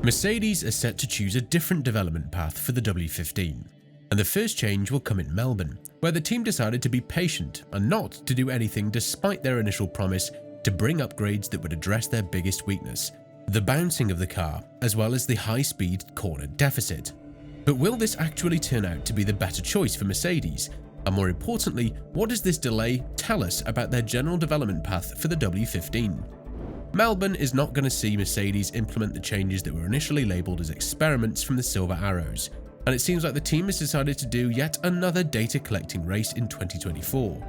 Mercedes are set to choose a different development path for the W15, and the first change will come in Melbourne, where the team decided to be patient and not to do anything despite their initial promise to bring upgrades that would address their biggest weakness, the bouncing of the car, as well as the high-speed corner deficit. But will this actually turn out to be the better choice for Mercedes? And more importantly, what does this delay tell us about their general development path for the W15? Melbourne is not going to see Mercedes implement the changes that were initially labelled as experiments from the Silver Arrows, and it seems like the team has decided to do yet another data collecting race in 2024.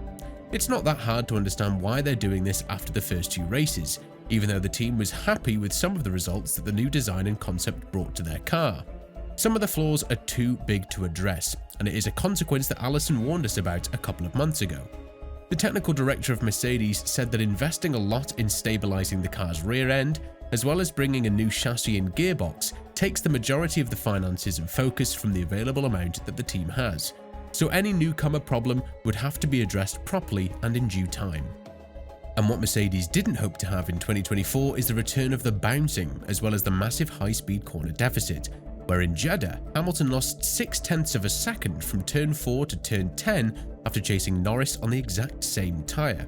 It's not that hard to understand why they're doing this after the first two races, even though the team was happy with some of the results that the new design and concept brought to their car. Some of the flaws are too big to address, and it is a consequence that Allison warned us about a couple of months ago. The technical director of Mercedes said that investing a lot in stabilizing the car's rear end, as well as bringing a new chassis and gearbox, takes the majority of the finances and focus from the available amount that the team has. So any newcomer problem would have to be addressed properly and in due time. And what Mercedes didn't hope to have in 2024 is the return of the bouncing, as well as the massive high-speed corner deficit, where in Jeddah, Hamilton lost 0.6 of a second from turn 4 to turn 10 after chasing Norris on the exact same tyre.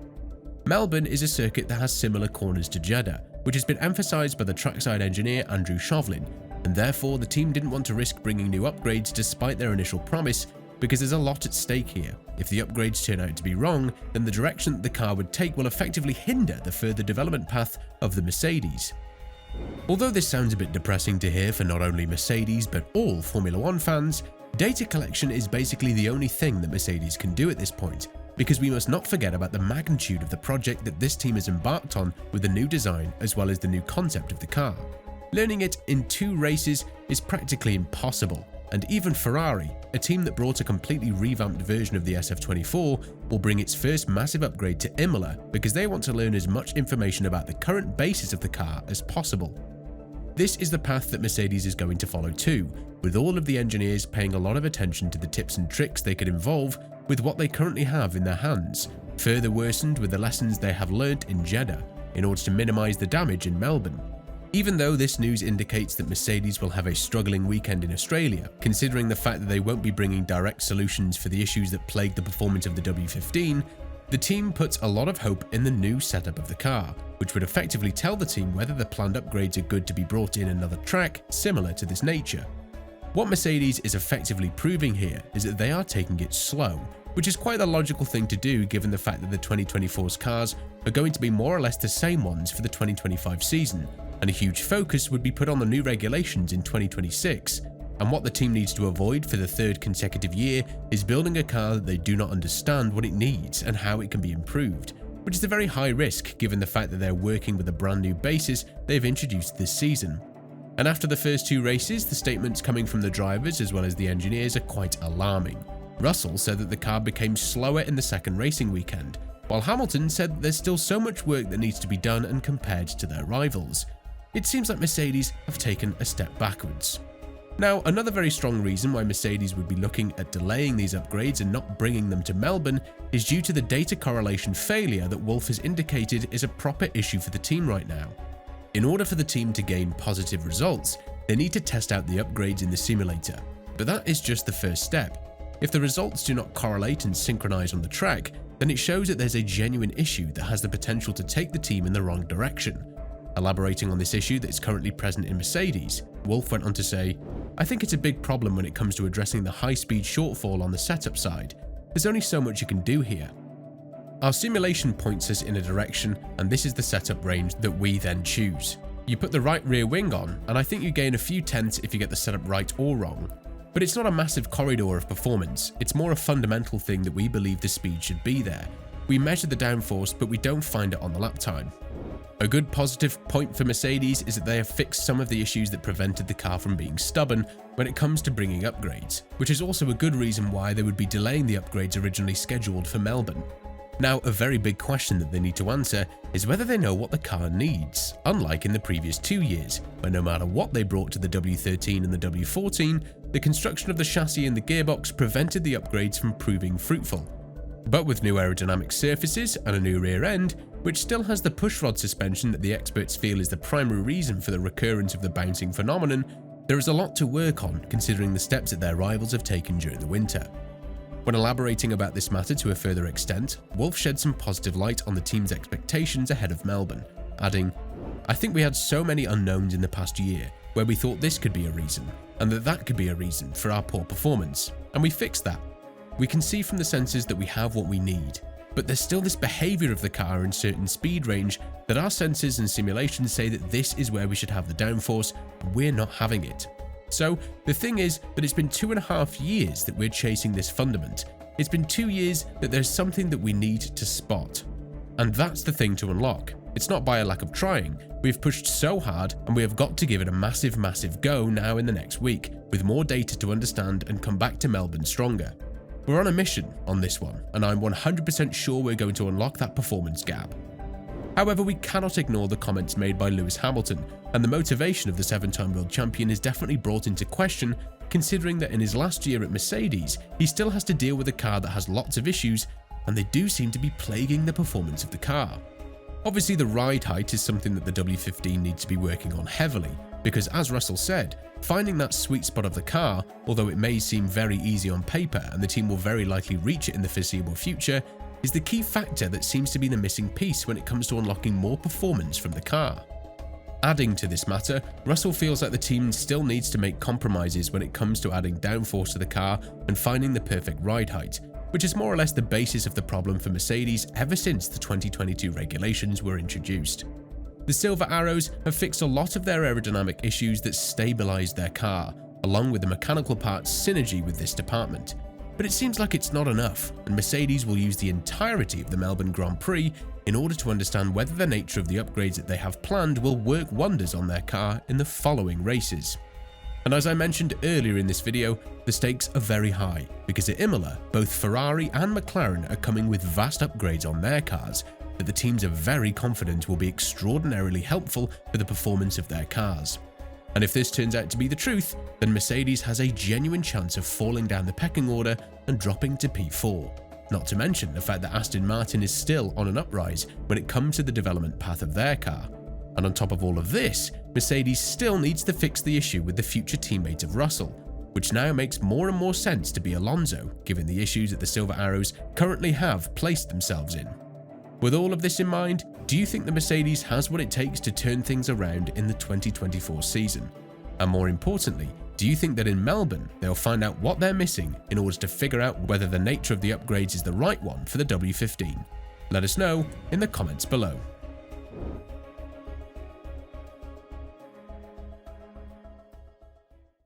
Melbourne is a circuit that has similar corners to Jeddah, which has been emphasised by the trackside engineer Andrew Chauvelin, and therefore the team didn't want to risk bringing new upgrades despite their initial promise, because there's a lot at stake here. If the upgrades turn out to be wrong, then the direction that the car would take will effectively hinder the further development path of the Mercedes. Although this sounds a bit depressing to hear for not only Mercedes but all Formula One fans, data collection is basically the only thing that Mercedes can do at this point, because we must not forget about the magnitude of the project that this team has embarked on with the new design as well as the new concept of the car. Learning it in 2 races is practically impossible, and even Ferrari, a team that brought a completely revamped version of the SF24, will bring its first massive upgrade to Imola because they want to learn as much information about the current basis of the car as possible. This is the path that Mercedes is going to follow too, with all of the engineers paying a lot of attention to the tips and tricks they could involve with what they currently have in their hands, further worsened with the lessons they have learnt in Jeddah, in order to minimise the damage in Melbourne. Even though this news indicates that Mercedes will have a struggling weekend in Australia, considering the fact that they won't be bringing direct solutions for the issues that plagued the performance of the W15, the team puts a lot of hope in the new setup of the car, which would effectively tell the team whether the planned upgrades are good to be brought in another track similar to this nature. What Mercedes is effectively proving here is that they are taking it slow, which is quite the logical thing to do given the fact that the 2024's cars are going to be more or less the same ones for the 2025 season, and a huge focus would be put on the new regulations in 2026, and what the team needs to avoid for the 3rd consecutive year is building a car that they do not understand what it needs and how it can be improved, which is a very high risk given the fact that they're working with a brand new basis they've introduced this season. And after the first 2 races, the statements coming from the drivers as well as the engineers are quite alarming. Russell said that the car became slower in the second racing weekend, while Hamilton said that there's still so much work that needs to be done and compared to their rivals. It seems like Mercedes have taken a step backwards. Now, another very strong reason why Mercedes would be looking at delaying these upgrades and not bringing them to Melbourne is due to the data correlation failure that Wolff has indicated is a proper issue for the team right now. In order for the team to gain positive results, they need to test out the upgrades in the simulator, but that is just the first step. If the results do not correlate and synchronize on the track, then it shows that there's a genuine issue that has the potential to take the team in the wrong direction. Elaborating on this issue that is currently present in Mercedes, Wolff went on to say, "I think it's a big problem when it comes to addressing the high-speed shortfall on the setup side. There's only so much you can do here. Our simulation points us in a direction, and this is the setup range that we then choose. You put the right rear wing on, and I think you gain a few tenths if you get the setup right or wrong. But it's not a massive corridor of performance, it's more a fundamental thing that we believe the speed should be there. We measure the downforce, but we don't find it on the lap time." A good positive point for Mercedes is that they have fixed some of the issues that prevented the car from being stubborn when it comes to bringing upgrades, which is also a good reason why they would be delaying the upgrades originally scheduled for Melbourne. Now, a very big question that they need to answer is whether they know what the car needs, unlike in the previous 2 years, where no matter what they brought to the W13 and the W14, the construction of the chassis and the gearbox prevented the upgrades from proving fruitful. But with new aerodynamic surfaces and a new rear end, which still has the pushrod suspension that the experts feel is the primary reason for the recurrence of the bouncing phenomenon, there is a lot to work on considering the steps that their rivals have taken during the winter. When elaborating about this matter to a further extent, Wolff shed some positive light on the team's expectations ahead of Melbourne, adding, "I think we had so many unknowns in the past year where we thought this could be a reason, and that could be a reason for our poor performance, and we fixed that. We can see from the sensors that we have what we need, but there's still this behavior of the car in certain speed range that our sensors and simulations say that this is where we should have the downforce, and we're not having it. So the thing is that it's been 2.5 years that we're chasing this fundament. It's been 2 years that there's something that we need to spot. And that's the thing to unlock. It's not by a lack of trying. We've pushed so hard and we have got to give it a massive go now in the next week, with more data to understand and come back to Melbourne stronger. We're on a mission on this one, and I'm 100% sure we're going to unlock that performance gap." However, we cannot ignore the comments made by Lewis Hamilton, and the motivation of the 7-time world champion is definitely brought into question, considering that in his last year at Mercedes, he still has to deal with a car that has lots of issues, and they do seem to be plaguing the performance of the car. Obviously, the ride height is something that the W15 needs to be working on heavily, because as Russell said, finding that sweet spot of the car, although it may seem very easy on paper and the team will very likely reach it in the foreseeable future, is the key factor that seems to be the missing piece when it comes to unlocking more performance from the car. Adding to this matter, Russell feels like the team still needs to make compromises when it comes to adding downforce to the car and finding the perfect ride height, which is more or less the basis of the problem for Mercedes ever since the 2022 regulations were introduced. The Silver Arrows have fixed a lot of their aerodynamic issues that stabilized their car, along with the mechanical parts synergy with this department. But it seems like it's not enough, and Mercedes will use the entirety of the Melbourne Grand Prix in order to understand whether the nature of the upgrades that they have planned will work wonders on their car in the following races. And as I mentioned earlier in this video, the stakes are very high, because at Imola, both Ferrari and McLaren are coming with vast upgrades on their cars that the teams are very confident will be extraordinarily helpful for the performance of their cars. And if this turns out to be the truth, then Mercedes has a genuine chance of falling down the pecking order and dropping to P4. Not to mention the fact that Aston Martin is still on an uprise when it comes to the development path of their car. And on top of all of this, Mercedes still needs to fix the issue with the future teammate of Russell, which now makes more and more sense to be Alonso, given the issues that the Silver Arrows currently have placed themselves in. With all of this in mind, do you think the Mercedes has what it takes to turn things around in the 2024 season? And more importantly, do you think that in Melbourne they'll find out what they're missing in order to figure out whether the nature of the upgrades is the right one for the W15? Let us know in the comments below.